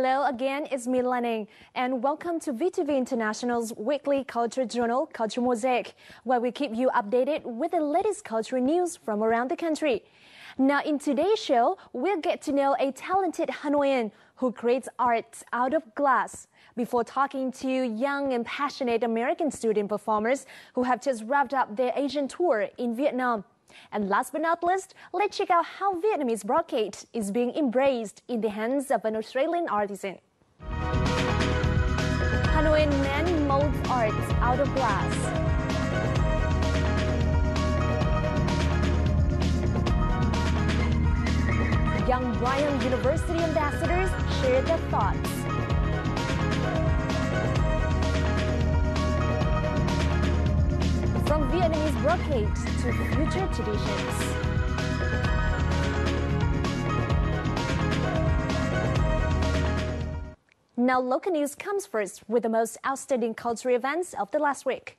Hello again, it's me Lanning, and welcome to VTV International's weekly culture journal, Culture Mosaic, where we keep you updated with the latest cultural news from around the country. Now, in today's show, we'll get to know a talented Hanoian who creates art out of glass, before talking to young and passionate American student performers who have just wrapped up their Asian tour in Vietnam. And last but not least, let's check out how Vietnamese brocade is being embraced in the hands of an Australian artisan. Hanoian man molds art out of glass. Young Brian University ambassadors share their thoughts. From Vietnamese brocade to future traditions. Now, local news comes first with the most outstanding cultural events of the last week.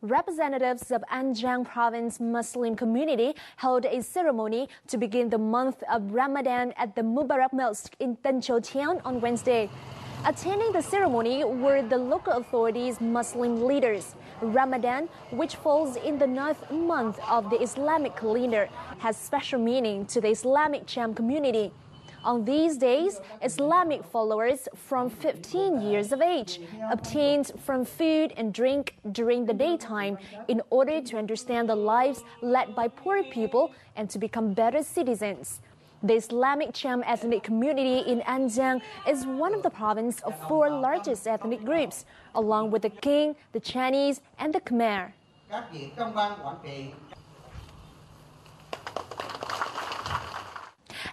Representatives of An Giang Province Muslim community held a ceremony to begin the month of Ramadan at the Mubarak Mosque in Tân Châu town on Wednesday. Attending the ceremony were the local authorities' Muslim leaders. Ramadan, which falls in the 9th month of the Islamic calendar, has special meaning to the Islamic Cham community. On these days, Islamic followers from 15 years of age obtained from food and drink during the daytime in order to understand the lives led by poor people and to become better citizens. The Islamic Cham ethnic community in An Giang is one of the province's 4 largest ethnic groups, along with the King, the Chinese, and the Khmer.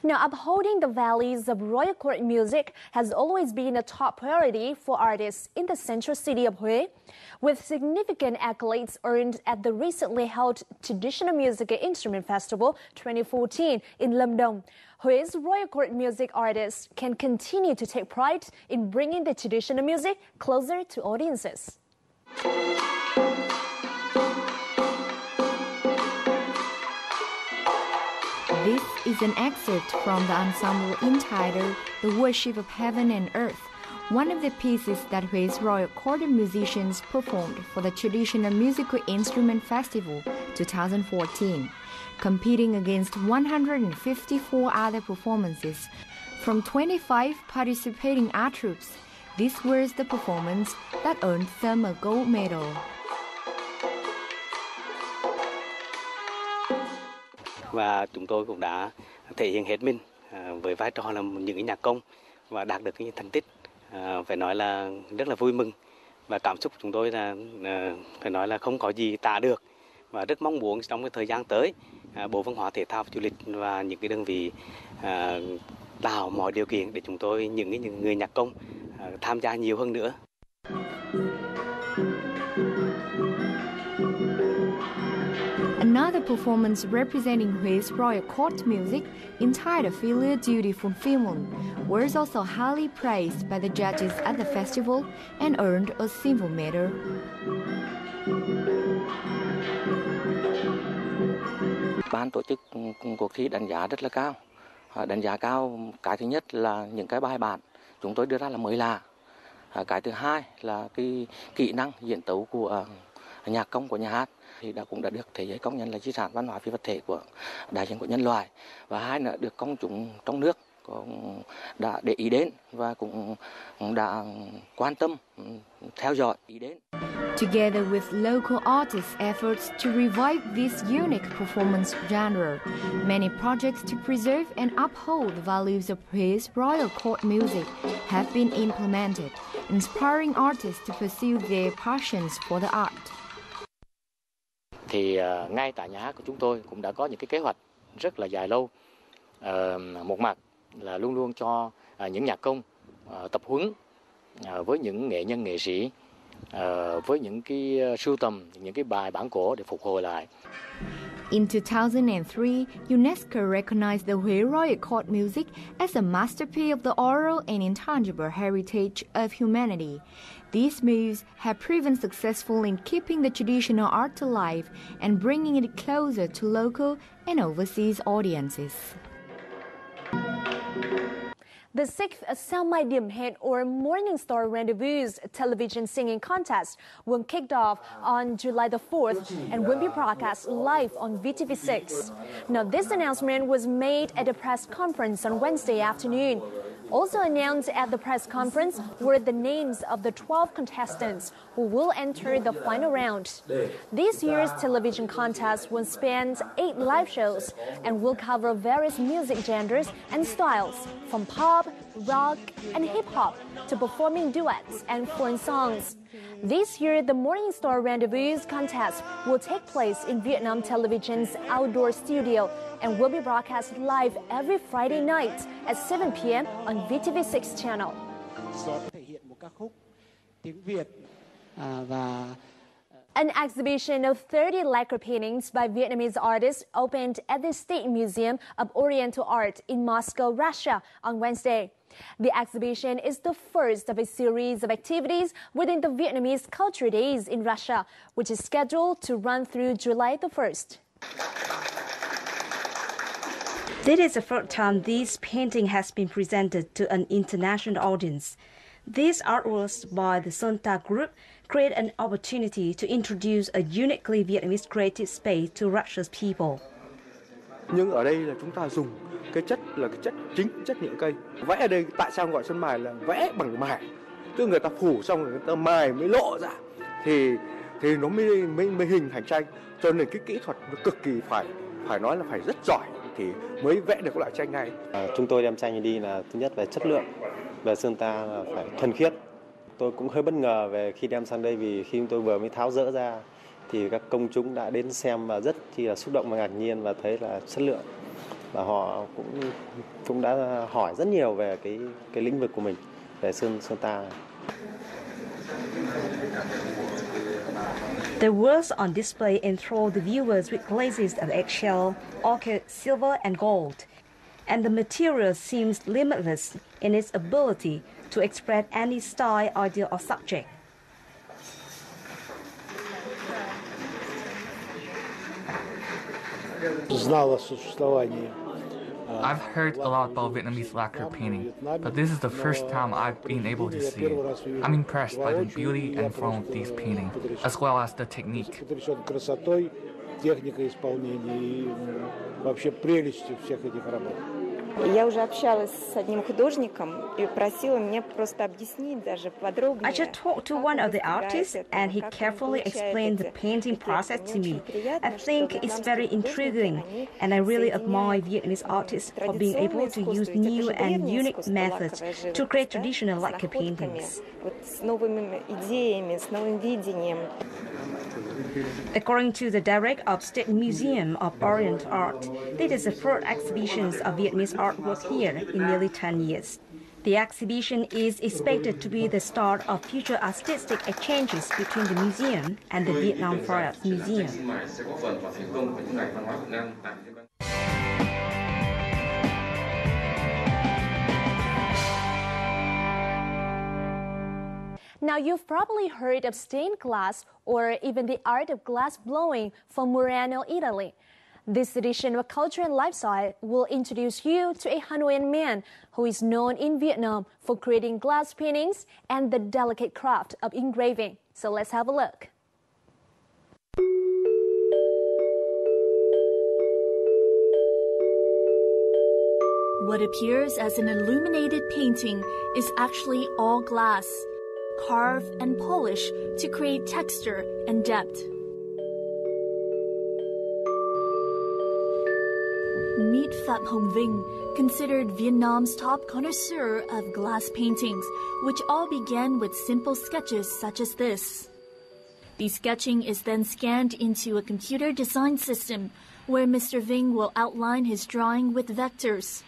Now, upholding the values of royal court music has always been a top priority for artists in the central city of Huế, with significant accolades earned at the recently held Traditional Music and Instrument Festival 2014 in Lâm Đồng. Huế royal court music artists can continue to take pride in bringing the traditional music closer to audiences. This is an excerpt from the ensemble entitled The Worship of Heaven and Earth, one of the pieces that Huế Royal Court musicians performed for the Traditional Musical Instrument Festival 2014, competing against 154 other performances from 25 participating art troupes. This was the performance that earned them a gold medal. Và chúng tôi cũng đã thể hiện hết mình với vai trò là những nhạc công và đạt được cái thành tích phải nói là rất là vui mừng, và cảm xúc chúng tôi là phải nói là không có gì tả được, và rất mong muốn trong cái thời gian tới Bộ Văn hóa Thể thao và Du lịch và những cái đơn vị tạo mọi điều kiện để chúng tôi những người nhạc công tham gia nhiều hơn nữa. Another performance representing Huế Royal Court music, entitled Filial Duty Fulfillment, was also highly praised by the judges at the festival and earned a silver medal. Ban tổ chức cuộc thi đánh giá rất là cao. Đánh giá cao, cái thứ nhất là những cái bài bản chúng tôi đưa ra là mới lạ. Cái thứ hai là cái kỹ năng diễn tấu của nhạc công của nhà hát thì cũng đã được thế giới công nhận là di sản văn hóa phi vật thể của đại diện của nhân loại, và hai nữa được công chúng trong nước cũng đã để ý đến và cũng đã quan tâm theo dõi ý đến. Together with local artists' efforts to revive this unique performance genre, many projects to preserve and uphold the values of Huế Royal Court music have been implemented, inspiring artists to pursue their passions for the art. Thì ngay tại nhà hát của chúng tôi cũng đã có những cái kế hoạch rất là dài lâu. Một mặt là luôn luôn cho những nhạc công tập huấn với những nghệ nhân nghệ sĩ, với những cái sưu tầm những cái bài bản cổ để phục hồi lại. In 2003, UNESCO recognized the Huế Royal Court music as a masterpiece of the oral and intangible heritage of humanity. These moves have proven successful in keeping the traditional art alive and bringing it closer to local and overseas audiences. The 6th Sao Mai Điểm Hẹn or Morning Star Rendezvous television singing contest will kick off on July the 4th and will be broadcast live on VTV6. Now, this announcement was made at a press conference on Wednesday afternoon. Also announced at the press conference were the names of the 12 contestants who will enter the final round. This year's television contest will span 8 live shows and will cover various music genres and styles, from pop, rock, and hip-hop to performing duets and foreign songs. This year, the Morning Star Rendezvous contest will take place in Vietnam Television's outdoor studio and will be broadcast live every Friday night at 7 p.m. on VTV6 channel. An exhibition of 30 lacquer paintings by Vietnamese artists opened at the State Museum of Oriental Art in Moscow, Russia on Wednesday. The exhibition is the first of a series of activities within the Vietnamese Culture Days in Russia, which is scheduled to run through July the 1st. This is the first time this painting has been presented to an international audience. These artworks by the Sonta Group create an opportunity to introduce a uniquely Vietnamese creative space to Russia's people. Nhưng ở đây là chúng ta dùng cái chất là cái chất chính, chất nhựa cây. Vẽ ở đây tại sao gọi sơn mài là vẽ bằng mài. Tức người ta phủ xong rồi người ta mài mới lộ ra thì nó mới hình thành tranh. Cho nên cái kỹ thuật nó cực kỳ phải nói là phải rất giỏi thì mới vẽ được loại tranh này. Chúng tôi đem tranh đi là thứ nhất về chất lượng, về sơn ta là phải thuần khiết. Tôi cũng hơi bất ngờ về khi đem sang đây vì khi tôi vừa mới tháo dỡ ra thì các công chúng đã đến xem và rất là xúc động và ngạc nhiên và thấy là chất lượng, và họ cũng đã hỏi rất nhiều về cái lĩnh vực của mình về sơn ta. The works on display enthrall the viewers with glazes of eggshell, ochre, silver, and gold, and the material seems limitless in its ability to express any style, idea, or subject. I've heard a lot about Vietnamese lacquer painting, but this is the first time I've been able to see it. I'm impressed by the beauty and form of these paintings, as well as the technique. Я уже общалась с одним художником и просила мне просто объяснить даже подробнее. I just talked to one of the artists and he carefully explained the painting process to me. I think it's very intriguing and I really admire Vietnamese artists for being able to use new and unique methods to create traditional lacquer paintings. С новыми идеями, с новым видением. According to the director of State Museum of Oriental Art, this is the first exhibition of Vietnamese artwork here in nearly 10 years. The exhibition is expected to be the start of future artistic exchanges between the museum and the Vietnam Fine Arts Museum. Now, you've probably heard of stained glass or even the art of glass blowing from Murano, Italy. This edition of Culture and Lifestyle will introduce you to a Hanoian man who is known in Vietnam for creating glass paintings and the delicate craft of engraving. So let's have a look. What appears as an illuminated painting is actually all glass, carved and polished to create texture and depth. Meet Phạm Hồng, considered Vietnam's top connoisseur of glass paintings, which all began with simple sketches such as this. The sketching is then scanned into a computer design system, where Mr. Vinh will outline his drawing with vectors.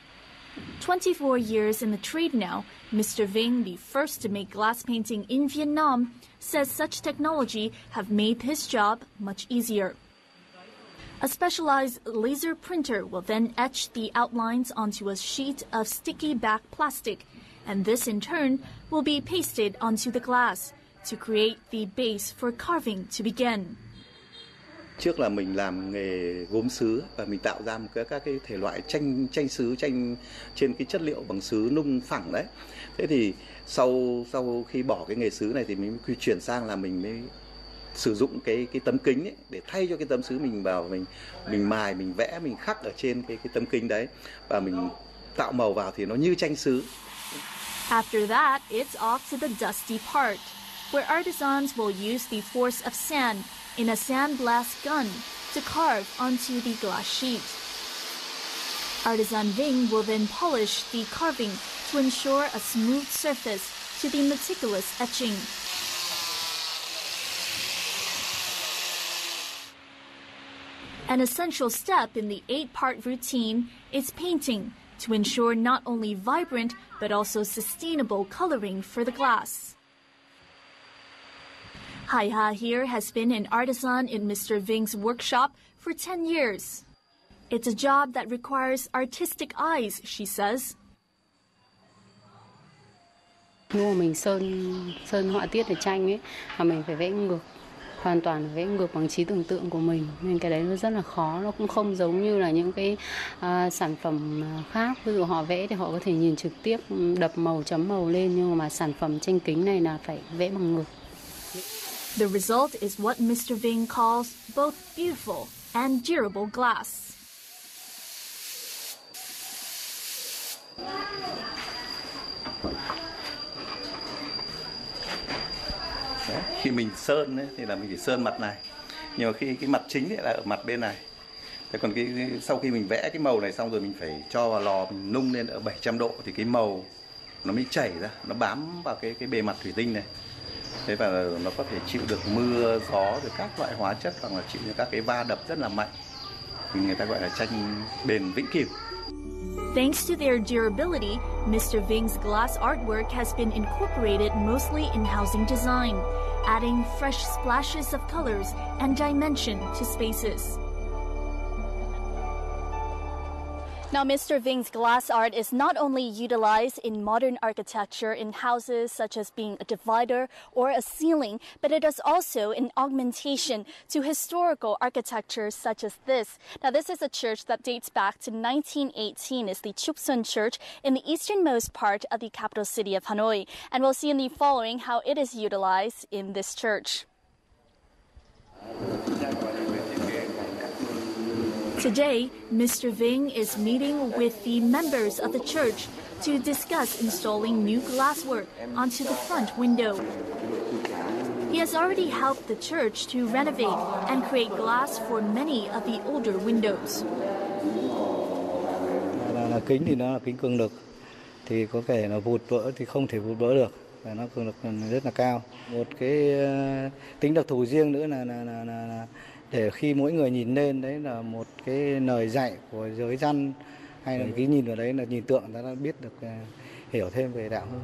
24 years in the trade now, Mr. Vinh, the first to make glass painting in Vietnam, says such technology have made his job much easier. A specialized laser printer will then etch the outlines onto a sheet of sticky back plastic, and this in turn will be pasted onto the glass to create the base for carving to begin. Trước là mình làm nghề gốm sứ và mình tạo ra các cái thể loại tranh sứ, tranh trên cái chất liệu bằng sứ nung phẳng đấy. Thế thì sau khi bỏ cái nghề sứ này thì mình chuyển sang là mình mới sử dụng cái tấm kính ấy, để thay cho cái tấm sứ mình vào, mình mài, mình vẽ, mình khắc ở trên cái tấm kính đấy và mình tạo màu vào thì nó như tranh sứ. After that, it's off to the dusty part, where artisans will use the force of sand in a sandblast gun to carve onto the glass sheet. Artisan Vinh will then polish the carving to ensure a smooth surface to the meticulous etching. An essential step in the 8-part routine is painting to ensure not only vibrant but also sustainable coloring for the glass. Hai Ha here has been an artisan in Mr. Ving's workshop for 10 years. It's a job that requires artistic eyes, she says. Khi mà mình sơn họa tiết ở tranh ấy, mà mình phải vẽ ngược, hoàn toàn vẽ ngược bằng trí tưởng tượng của mình, nên cái đấy nó rất là khó. Nó cũng không giống như là những cái sản phẩm khác, ví dụ họ vẽ thì họ có thể nhìn trực tiếp, đập màu, chấm màu lên, nhưng mà sản phẩm tranh kính này là phải vẽ bằng ngược. The result is what Mr. Vinh calls both beautiful and durable glass. Đấy, khi mình sơn ấy, thì là mình chỉ sơn mặt này, nhưng mà khi cái mặt chính ấy là ở mặt bên này. Thế còn sau khi mình vẽ cái màu này xong rồi mình phải cho vào lò, mình nung lên ở 700 độ thì cái màu nó mới chảy ra, nó bám vào cái bề mặt thủy tinh này. Thế và nó có thể chịu được mưa, gió, rồi các loại hóa chất, hoặc là chịu những các cái va đập rất là mạnh. Thì người ta gọi là tranh bền vĩnh cửu. Thanks to their durability, Mr. Ving's glass artwork has been incorporated mostly in housing design, adding fresh splashes of colors and dimension to spaces. Now, Mr. Ving's glass art is not only utilized in modern architecture in houses, such as being a divider or a ceiling, but it is also an augmentation to historical architecture such as this. Now, this is a church that dates back to 1918. It's the Chuksun Church in the easternmost part of the capital city of Hanoi. And we'll see in the following how it is utilized in this church. Today, Mr. Ving is meeting with the members of the church to discuss installing new glasswork onto the front window. He has already helped the church to renovate and create glass for many of the older windows. Kính thì nó là kính cường lực, thì có thể là vụt vỡ thì không thể vụt vỡ được, và nó cường lực rất là cao. Một cái tính đặc thù riêng nữa là để khi mỗi người nhìn lên đấy là một cái lời dạy của giới dân, hay là cái nhìn vào đấy là nhìn tượng ta đã biết được, hiểu thêm về đạo hơn.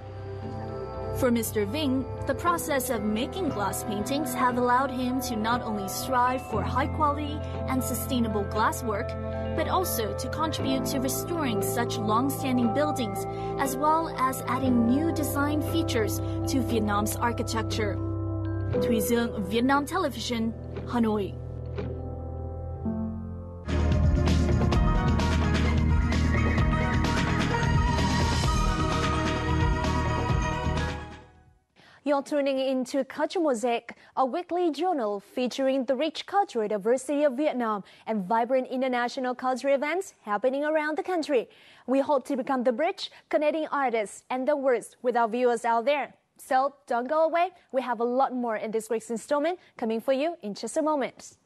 For Mr. Ving, the process of making glass paintings have allowed him to not only strive for high quality and sustainable glasswork, but also to contribute to restoring such long-standing buildings, as well as adding new design features to Vietnam's architecture. Thùy Dương, Vietnam Television, Hanoi. You're tuning into Culture Mosaic, a weekly journal featuring the rich cultural diversity of Vietnam and vibrant international cultural events happening around the country. We hope to become the bridge connecting artists and the words with our viewers out there. So don't go away. We have a lot more in this week's installment coming for you in just a moment.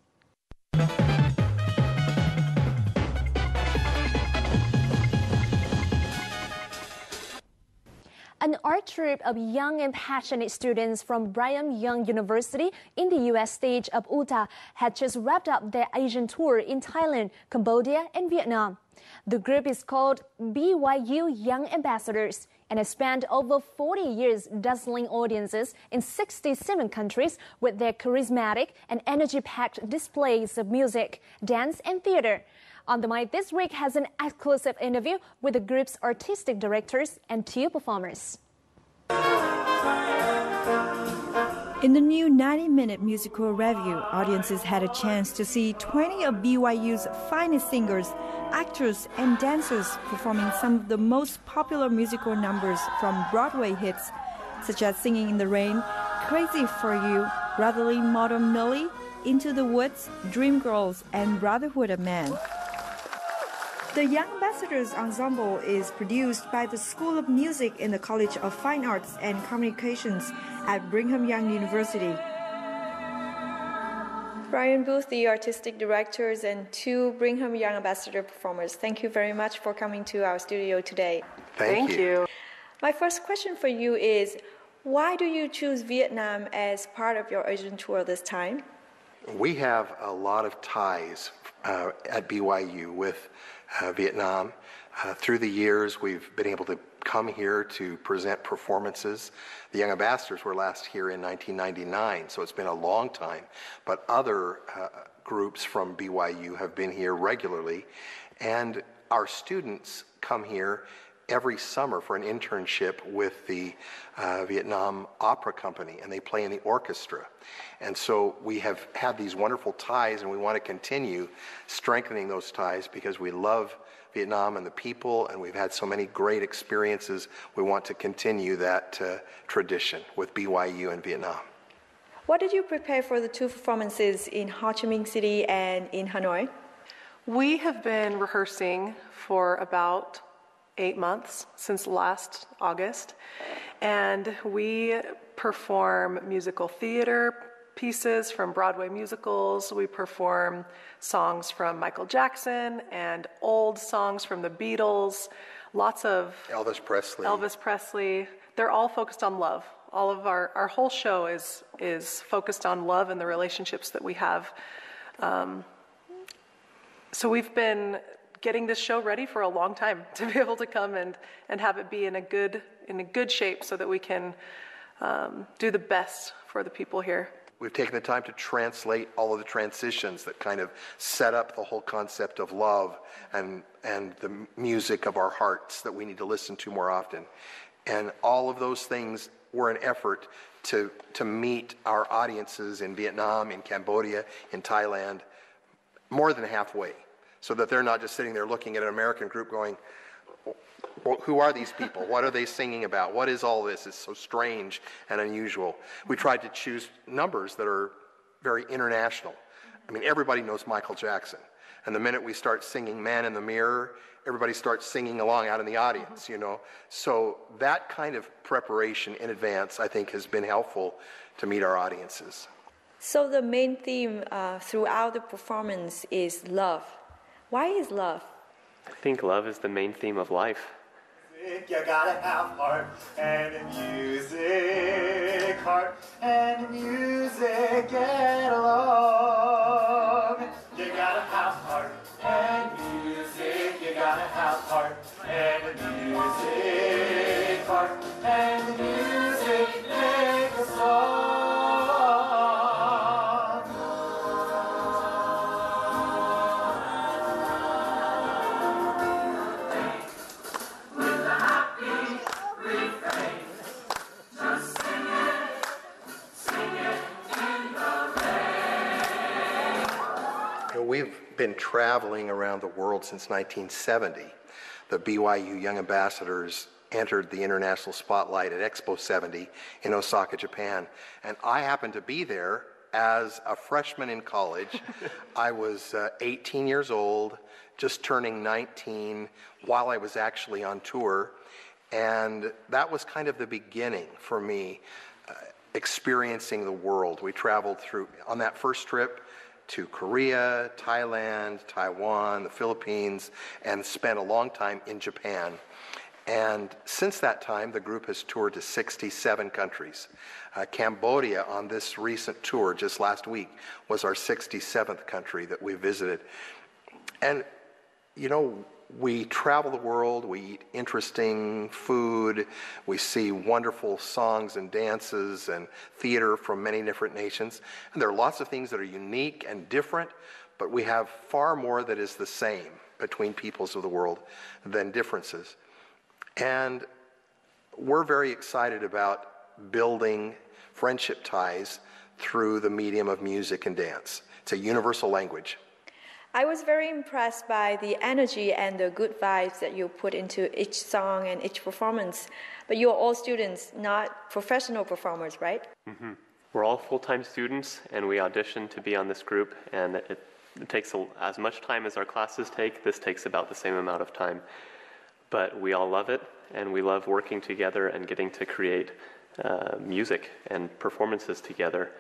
An art troupe of young and passionate students from Brigham Young University in the U.S. state of Utah had just wrapped up their Asian tour in Thailand, Cambodia, and Vietnam. The group is called BYU Young Ambassadors and has spent over 40 years dazzling audiences in 67 countries with their charismatic and energy-packed displays of music, dance, and theater. On the Mic this week has an exclusive interview with the group's artistic directors and 2 performers. In the new 90-minute musical review, audiences had a chance to see 20 of BYU's finest singers, actors, and dancers performing some of the most popular musical numbers from Broadway hits, such as Singing in the Rain, Crazy for You, Brotherly Modern Millie, Into the Woods, Dreamgirls, and Brotherhood of Man. The Young Ambassadors Ensemble is produced by the School of Music in the College of Fine Arts and Communications at Brigham Young University. Brian Booth, the artistic directors, and 2 Brigham Young Ambassador performers, thank you very much for coming to our studio today. Thank you. My first question for you is, why do you choose Vietnam as part of your Asian tour this time? We have a lot of ties at BYU with Vietnam. Through the years, we've been able to come here to present performances. The Young Ambassadors were last here in 1999, so it's been a long time. But other groups from BYU have been here regularly, and our students come here every summer for an internship with the Vietnam Opera Company, and they play in the orchestra. And so we have had these wonderful ties, and we want to continue strengthening those ties because we love Vietnam and the people, and we've had so many great experiences. We want to continue that tradition with BYU and Vietnam. What did you prepare for the 2 performances in Ho Chi Minh City and in Hanoi? We have been rehearsing for about 8 months, since last August, and we perform musical theater pieces from Broadway musicals. We perform songs from Michael Jackson and old songs from the Beatles, lots of Elvis Presley. They're all focused on love. All of our whole show is focused on love and the relationships that we have. So we've been getting this show ready for a long time to be able to come and have it be in a good shape so that we can do the best for the people here. We've taken the time to translate all of the transitions that kind of set up the whole concept of love and the music of our hearts that we need to listen to more often. And all of those things were an effort to meet our audiences in Vietnam, in Cambodia, in Thailand, more than halfway, so that they're not just sitting there looking at an American group going, who are these people? What are they singing about? What is all this? It's so strange and unusual. We tried to choose numbers that are very international. I mean, everybody knows Michael Jackson. And the minute we start singing Man in the Mirror, everybody starts singing along out in the audience, you know. So that kind of preparation in advance, I think, has been helpful to meet our audiences. So the main theme throughout the performance is love. Why is love? I think love is the main theme of life. You gotta have heart and music, heart and music get along. You gotta have heart and music, you gotta have heart and music, heart and music make a song. We've been traveling around the world since 1970. The BYU Young Ambassadors entered the international spotlight at Expo 70 in Osaka, Japan. And I happened to be there as a freshman in college. I was 18 years old, just turning 19, while I was actually on tour. And that was kind of the beginning for me, experiencing the world. We traveled through, on that first trip, to Korea, Thailand, Taiwan, the Philippines, and spent a long time in Japan. And since that time, the group has toured to 67 countries. Cambodia, on this recent tour just last week, was our 67th country that we visited. And, you know, we travel the world, we eat interesting food, we see wonderful songs and dances and theater from many different nations. And there are lots of things that are unique and different, but we have far more that is the same between peoples of the world than differences. And we're very excited about building friendship ties through the medium of music and dance. It's a universal language. I was very impressed by the energy and the good vibes that you put into each song and each performance. But you're all students, not professional performers, right? Mm-hmm. We're all full-time students, and we audition to be on this group, and it takes as much time as our classes take. This takes about the same amount of time. But we all love it, and we love working together and getting to create music and performances together.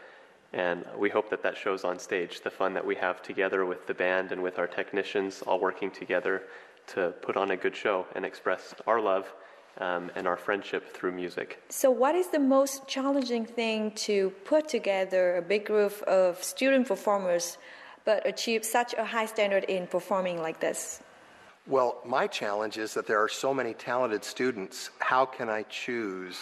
And we hope that that shows on stage, the fun that we have together with the band and with our technicians, all working together to put on a good show and express our love and our friendship through music. So what is the most challenging thing to put together a big group of student performers but achieve such a high standard in performing like this? Well, my challenge is that there are so many talented students. How can I choose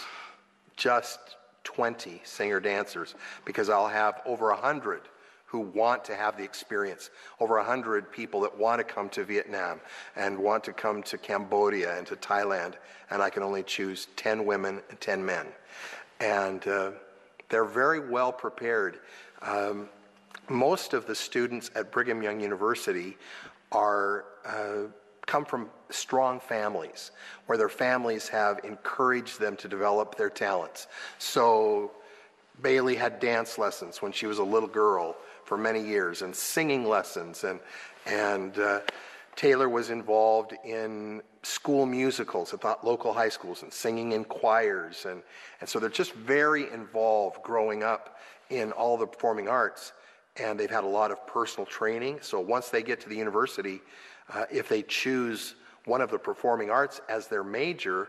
just 20 singer-dancers? Because I'll have over 100 who want to have the experience, over 100 people that want to come to Vietnam and want to come to Cambodia and to Thailand, and I can only choose 10 women and 10 men. And they're very well prepared. Most of the students at Brigham Young University come from strong families, where their families have encouraged them to develop their talents. So Bailey had dance lessons when she was a little girl for many years, and singing lessons, and Taylor was involved in school musicals at the local high schools and singing in choirs, and so they're just very involved growing up in all the performing arts, and they've had a lot of personal training. So once they get to the university, if they choose one of the performing arts as their major,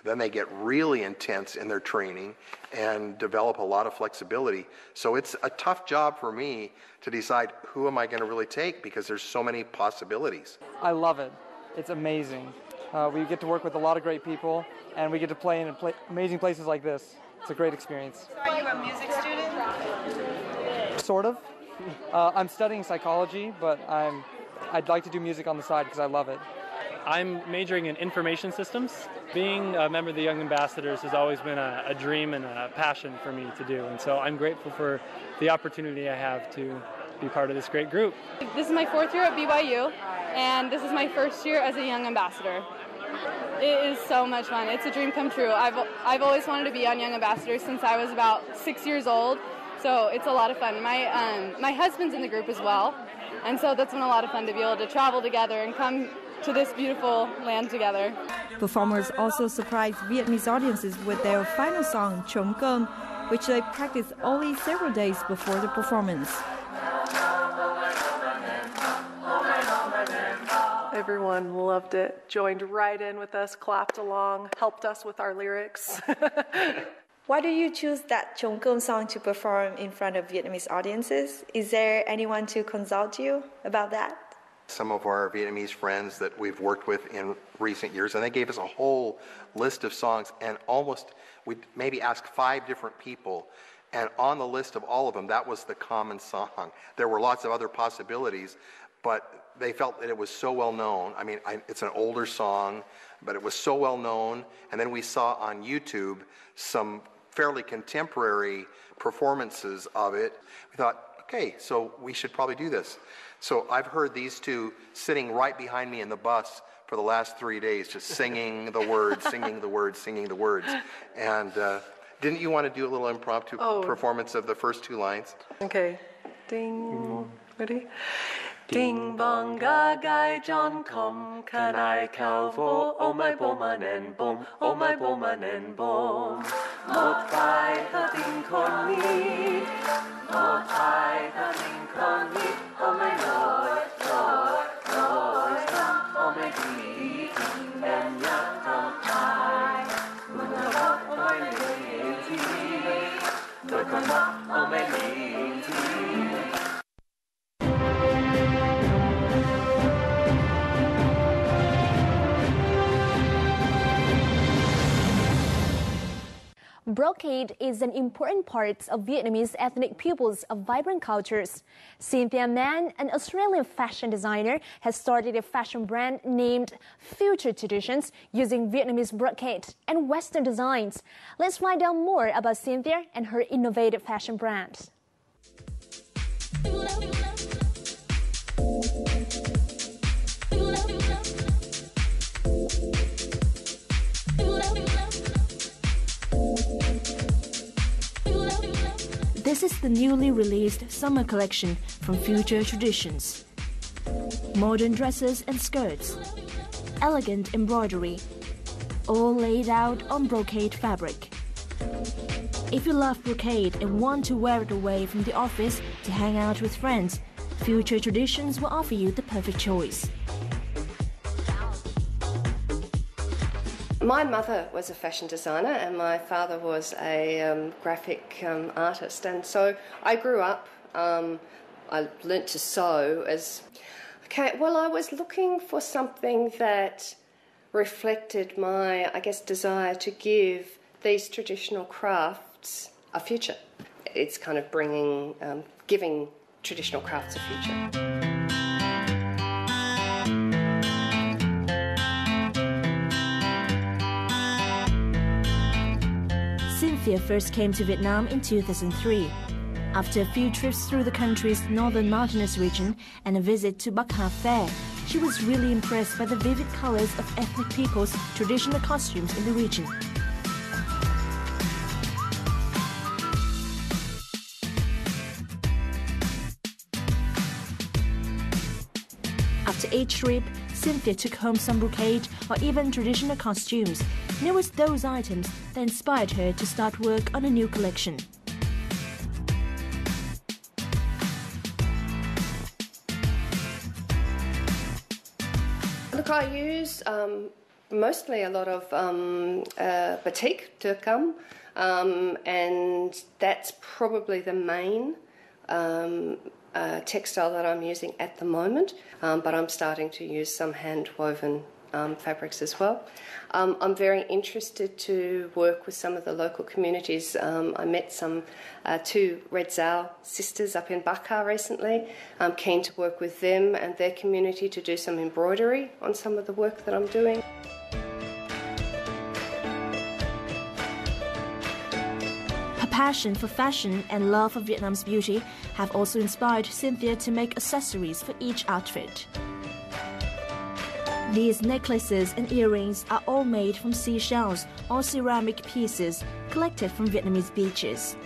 then they get really intense in their training and develop a lot of flexibility. So it's a tough job for me to decide who am I going to really take, because there's so many possibilities. I love it. It's amazing. We get to work with a lot of great people, and we get to play in amazing places like this. It's a great experience. So are you a music student? Sort of. I'm studying psychology, but I'd like to do music on the side because I love it. I'm majoring in information systems. Being a member of the Young Ambassadors has always been a dream and a passion for me to do, and so I'm grateful for the opportunity I have to be part of this great group. This is my 4th year at BYU, and this is my 1st year as a Young Ambassador. It is so much fun. It's a dream come true. I've always wanted to be on Young Ambassadors since I was about 6 years old, so it's a lot of fun. My husband's in the group as well, and so that's been a lot of fun to be able to travel together and come to this beautiful land together. Performers also surprised Vietnamese audiences with their final song, Trống Cơm, which they practiced only several days before the performance. Everyone loved it, joined right in with us, clapped along, helped us with our lyrics. Why do you choose that Trống Cơm song to perform in front of Vietnamese audiences? Is there anyone to consult you about that? Some of our Vietnamese friends that we've worked with in recent years, and they gave us a whole list of songs, and we maybe asked 5 different people, and on the list of all of them, that was the common song. There were lots of other possibilities, but they felt that it was so well known. I mean, it's an older song, but it was so well known, and then we saw on YouTube some fairly contemporary performances of it. We thought, okay, so we should probably do this. So I've heard these two sitting right behind me in the bus for the last 3 days, just singing the words, singing the words, singing the words. And didn't you want to do a little impromptu performance of the first 2 lines? Okay. Ding. Ready? Ding bong ga gai John kom kanai cao vô oh my bom nen bom oh my bom nen bom một vài ta tình con mi một vài ta tình con mi oh my lord oh my đi em nhắc thầm con mắt ô mê nhìn thì Brocade is an important part of Vietnamese ethnic peoples of vibrant cultures. Cynthia Mann, an Australian fashion designer, has started a fashion brand named Future Traditions using Vietnamese brocade and Western designs. Let's find out more about Cynthia and her innovative fashion brand. This is the newly released summer collection from Future Traditions. Modern dresses and skirts, elegant embroidery, all laid out on brocade fabric. If you love brocade and want to wear it away from the office to hang out with friends, Future Traditions will offer you the perfect choice. My mother was a fashion designer and my father was a graphic artist, and so I grew up, I learnt to sew as, I was looking for something that reflected my, desire to give these traditional crafts a future. It's kind of giving traditional crafts a future. Cynthia first came to Vietnam in 2003. After a few trips through the country's northern mountainous region and a visit to Bắc Hà Fair, she was really impressed by the vivid colors of ethnic people's traditional costumes in the region. After each trip, Cynthia took home some brocade or even traditional costumes, and it was those items that inspired her to start work on a new collection. Look, I use mostly a lot of batik, turkam, and that's probably the main textile that I'm using at the moment, but I'm starting to use some hand-woven fabrics as well. I'm very interested to work with some of the local communities. I met two Red Zao sisters up in Bắc Hà recently. I'm keen to work with them and their community to do some embroidery on some of the work that I'm doing. Her passion for fashion and love of Vietnam's beauty have also inspired Cynthia to make accessories for each outfit. These necklaces and earrings are all made from seashells or ceramic pieces collected from Vietnamese beaches.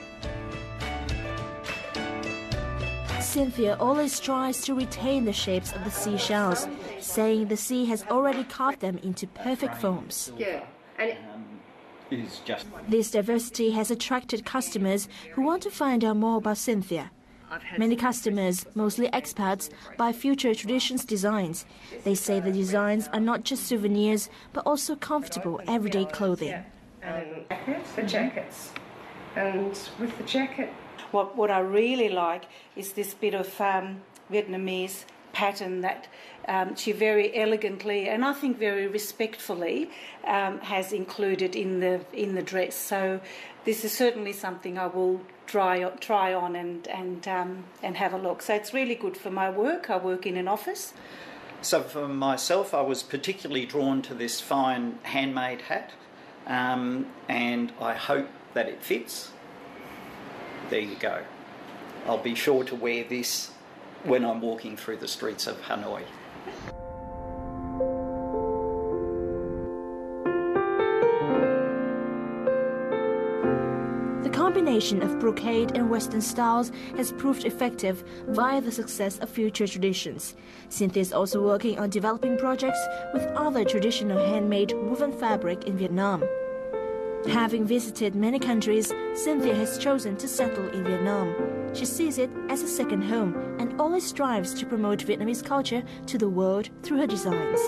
Cynthia always tries to retain the shapes of the seashells, saying the sea has already carved them into perfect forms. This diversity has attracted customers who want to find out more about Cynthia. Many customers, mostly expats, buy Future Traditions designs. They say the designs are not just souvenirs, but also comfortable everyday clothing. The jackets. And with the jacket, what I really like is this bit of Vietnamese pattern that she very elegantly and I think very respectfully has included in the dress. So this is certainly something I will try on and have a look. So it's really good for my work. I work in an office. So for myself, I was particularly drawn to this fine handmade hat, and I hope that it fits. There you go. I'll be sure to wear this when I'm walking through the streets of Hanoi. The combination of brocade and Western styles has proved effective via the success of Future Traditions. Cynthia is also working on developing projects with other traditional handmade woven fabric in Vietnam. Having visited many countries, Cynthia has chosen to settle in Vietnam. She sees it as a second home and always strives to promote Vietnamese culture to the world through her designs.